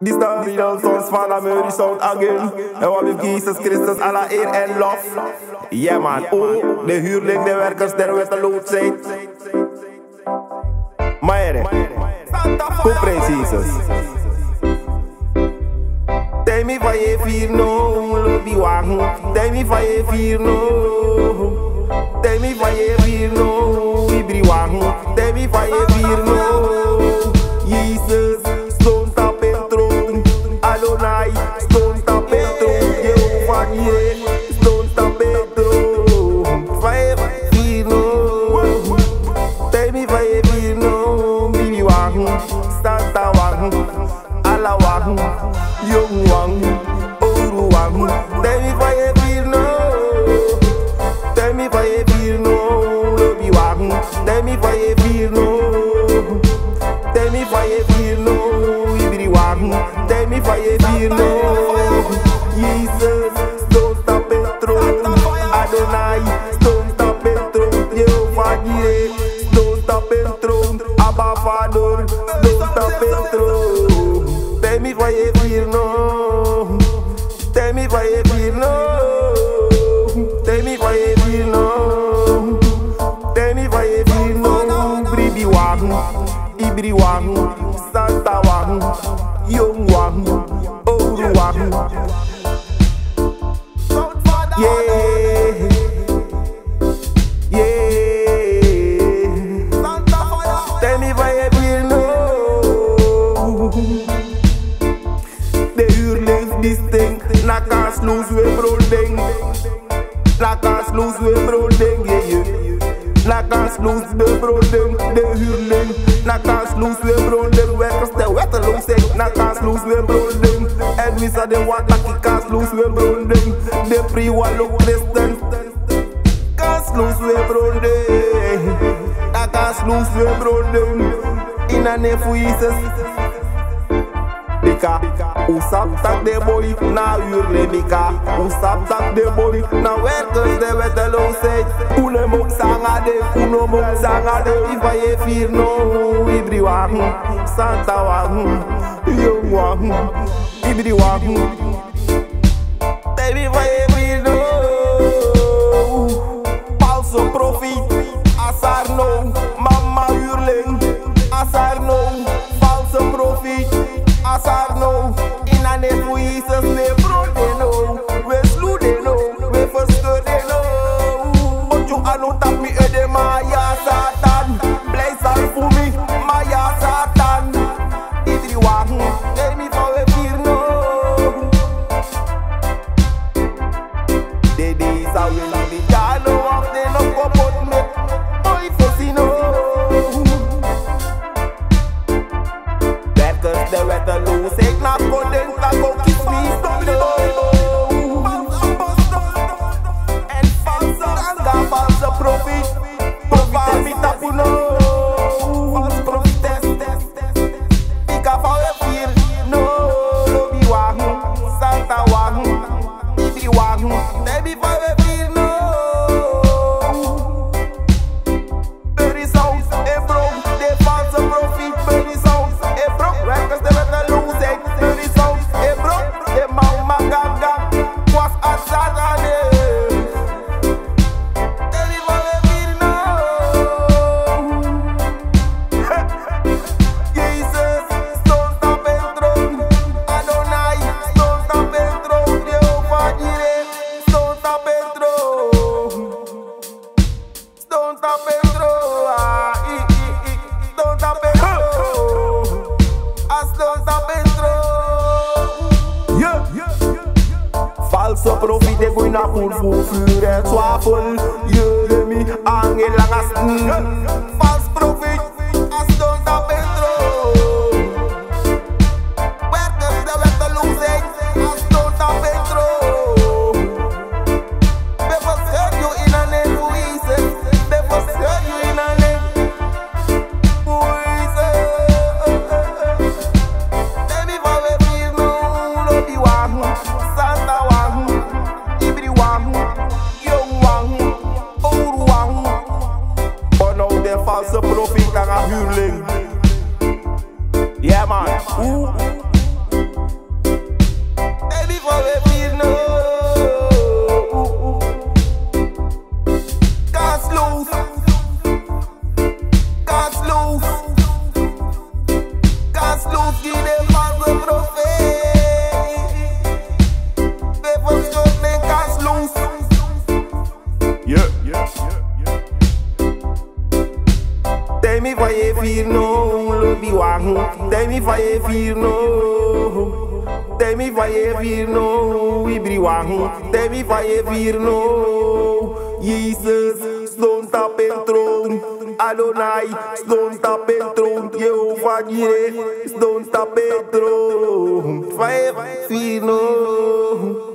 Die Stabiel sounds van Amerika sound again. En wat heeft Jezus Christus alle eer en lof. Ja man, oh, de huurling, de werkers der wetteloos zijn. Maar hoe prijs Jezus? Tell me van je vier no, lobby wagen. Tell me van je vier no. Tell me van je vier no, ibri wagen. Tell me van je vier no. Jezus. Adonai, stone ta Petro, Jehovah Jireh, stone ta Petro. Fire Vino, tell me fire Vino, Bibi Wang, Santa Wang, Ala Wang, Young Wang, Oru Wang. Tell me fire Vino, tell me fire Vino, Lobby Wang. Tell me fire Vino, tell me fire Vino, Ibri Wang. Tell me for your fear no. Jesus, don't stop it through. Adonai, don't stop it through. Jehovah Jireh, don't stop it through. Abba Father, don't stop it through. Tell me for your fear no. Tell me for your fear no. Tell me for your fear no. Tell me for your fear no. Bribi Wang, Ibri Wang, Santa Wang, Young Wang, Old Wang. Yeah, yeah. Tell me why you feel no. De huurlings die stink, na kaas loos we brooding. Na kaas loos we brooding, yeah. Na kaas loos de brooding, de huurling. Na kaas loos we brooding, werkers de wetteloos zijn. Na kaas loos we brooding. En wie zou de wat na kaas loos we brooding. De pre-wallo christen. Kaas loos we brooding. Na kaas loos we brooding. In a name voor Jezus. Bika, usap tak de boy, na urle bika. Usap tak de boy, na werkers de wetteloos zijn. Une mok sangade, uno mok sangade. Ifa je vier no, ibri wagen, Santa wagen, Young wagen, ibri wagen. Baby ifa je vier no, false profit, asar no, mama urling, asar no, false profit. Asar no, in a name for Jesus, we brood they know, we slew they know, we first they know. But you are not tap me ede Maya Satan, bless all for me, Maya Satan. If you want, tell me for a fear no. The days are will be done, no of them no go put me, boy fussy no. Werkers de wetteloos, ik na contenta go kiss me solo. En false profit, profit mi tapu no. False profit Pika for a fear no. Lobby wagen, Santa wagen, Ibri wagen, baby for a fear no. Very sound, bro, de false profit, very sound. Records de wetteloos zijn, very sound, bro, de mama gaga, was at Saturday. Tell me what we feel now. Jesus, stone stop and throne. Adonai, stone stop and throne. Jehovah Jireh, stone stop and throne. Stone stop and throne. Stone stop and throne. Don't stop and throw. Yeah. False profit de gooi na poel voor vuur en zwavel. Jullie me angel lang as false profit. As don't stop and throw. Werkers de wetteloos zijn. As don't stop and throw. They first heard you in a name for Jesus. They first heard you in a name for Jesus. Santa wagen, Ibri wagen, Young wagen, Old wagen. But now the false prophet Tell me why you feel no, love be one. Tell me why you feel no. Tell me why you feel no, we be one. Tell me why you feel no. Jesus, stone top and throne. Adonai, stone top and throne. Jehovah Jireh, stone top and throne. Why you feel no?